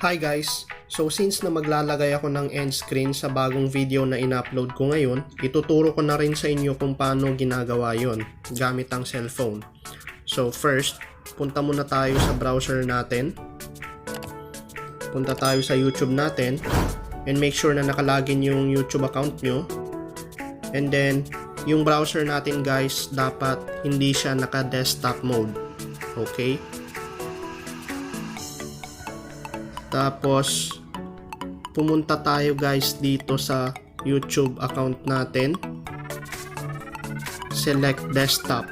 Hi guys! So since na maglalagay ako ng end screen sa bagong video na in-upload ko ngayon, ituturo ko na rin sa inyo kung paano ginagawa yon gamit ang cellphone. So first, punta muna tayo sa browser natin. Punta tayo sa YouTube natin and make sure na nakalagin yung YouTube account nyo. And then, yung browser natin guys, dapat hindi siya naka-desktop mode. Okay? Tapos, pumunta tayo guys dito sa YouTube account natin. Select desktop.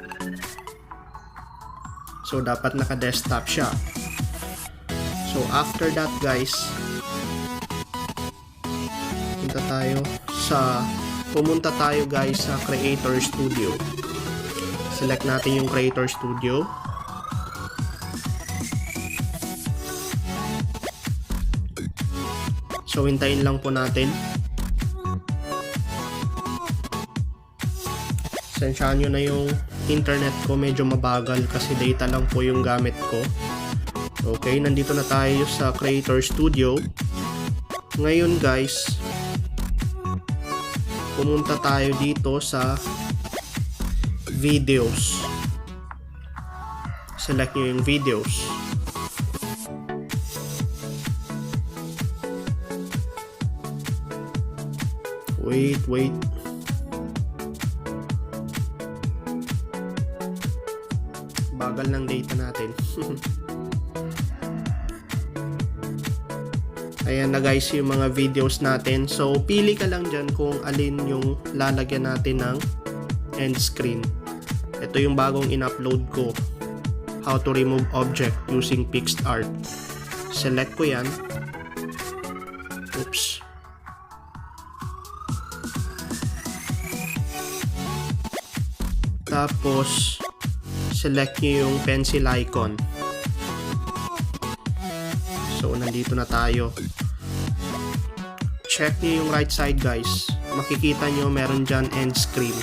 So, dapat naka-desktop siya. So, after that guys, pumunta tayo guys sa Creator Studio. Select natin yung Creator Studio. So, hintayin lang po natin. Sensyahan nyo na yung internet ko, medyo mabagal kasi data lang po yung gamit ko. Okay, nandito na tayo sa Creator Studio. Ngayon guys, pumunta tayo dito sa Videos. Select nyo yung Videos. Wait. Bagal ng data natin. Ayan na guys yung mga videos natin. So, pili ka lang dyan kung alin yung lalagyan natin ng end screen. Ito yung bagong in-upload ko. How to remove object using fixed art. Select ko yan. Oops. Tapos, select nyo yung pencil icon. So, nandito na tayo. Check nyo yung right side guys. Makikita nyo meron dyan end screen.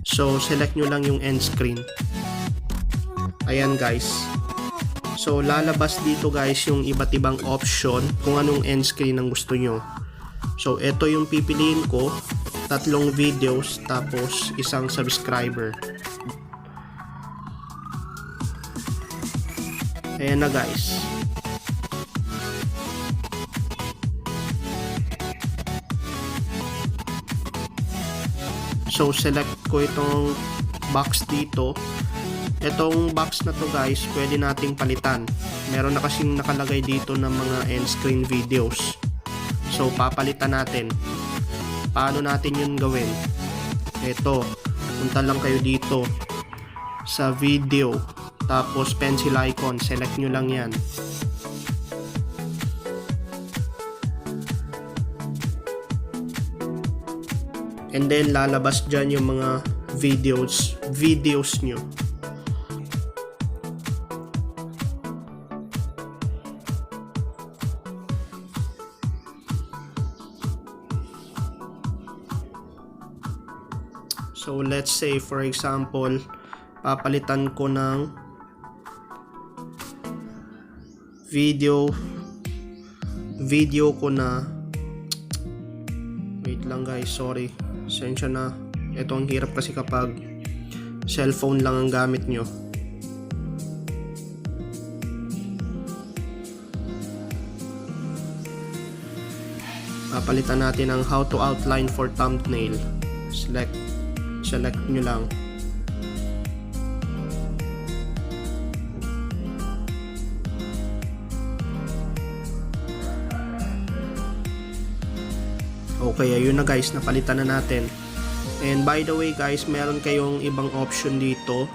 So, select nyo lang yung end screen. Ayan guys. So, lalabas dito guys yung iba't ibang option kung anong end screen ang gusto nyo. So, ito yung pipiliin ko. 3 videos tapos 1 subscriber. Ayan na guys. So select ko itong box dito. Itong box na to guys, pwede nating palitan. Meron na kasing nakalagay dito ng mga end screen videos. So papalitan natin. Paano natin yun gawin? Ito, punta lang kayo dito sa video, tapos pencil icon, select nyo lang yan. And then lalabas dyan yung mga videos nyo. So let's say for example, papalitan ko ng video ko na, wait lang guys, sorry, sensya na, ito ang hirap kasi kapag cellphone lang ang gamit nyo. Papalitan natin ang how to outline for thumbnail. Select nyo lang. Okay, ayun na guys, napalitan na natin. And by the way guys, meron kayong ibang option dito.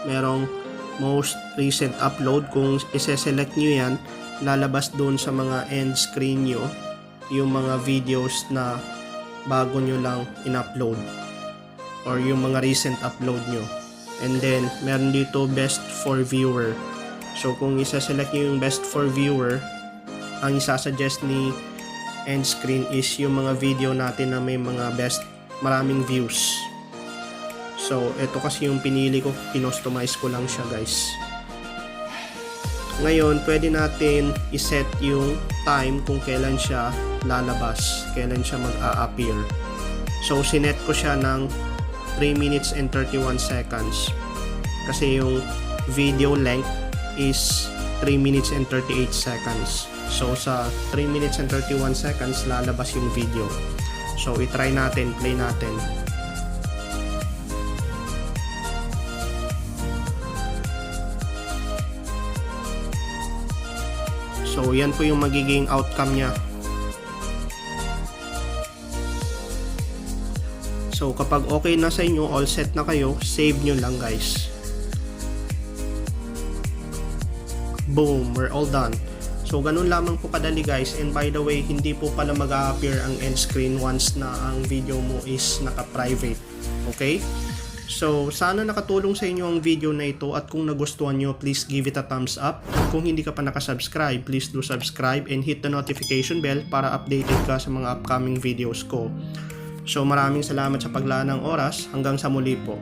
Merong most recent upload. Kung ise-select nyo yan, lalabas doon sa mga end screen nyo yung mga videos na bago nyo lang in-upload or yung mga recent upload nyo. And then, meron dito best for viewer. So, kung isa-select nyo yung best for viewer, ang isasuggest ni end screen is yung mga video natin na may mga maraming views. So, ito kasi yung pinili ko, kinustomize ko lang siya guys. Ngayon, pwede natin iset yung time kung kailan siya lalabas, kailan siya mag-a-appear. So, sinet ko siya ng 3 minutes and 31 seconds. Kasi yung video length is 3 minutes and 38 seconds. So, sa 3 minutes and 31 seconds, lalabas yung video. So, itry natin, play natin. So, yan po yung magiging outcome niya. So, kapag okay na sa inyo, all set na kayo, save nyo lang guys. Boom, we're all done. So, ganun lamang po kadali guys. And by the way, hindi po pala mag-a-appear ang end screen once na ang video mo is naka-private. Okay? So, sana nakatulong sa inyo ang video na ito at kung nagustuhan nyo, please give it a thumbs up. Kung hindi ka pa nakasubscribe, please do subscribe and hit the notification bell para updated ka sa mga upcoming videos ko. So, maraming salamat sa paglaan ng oras. Hanggang sa muli po.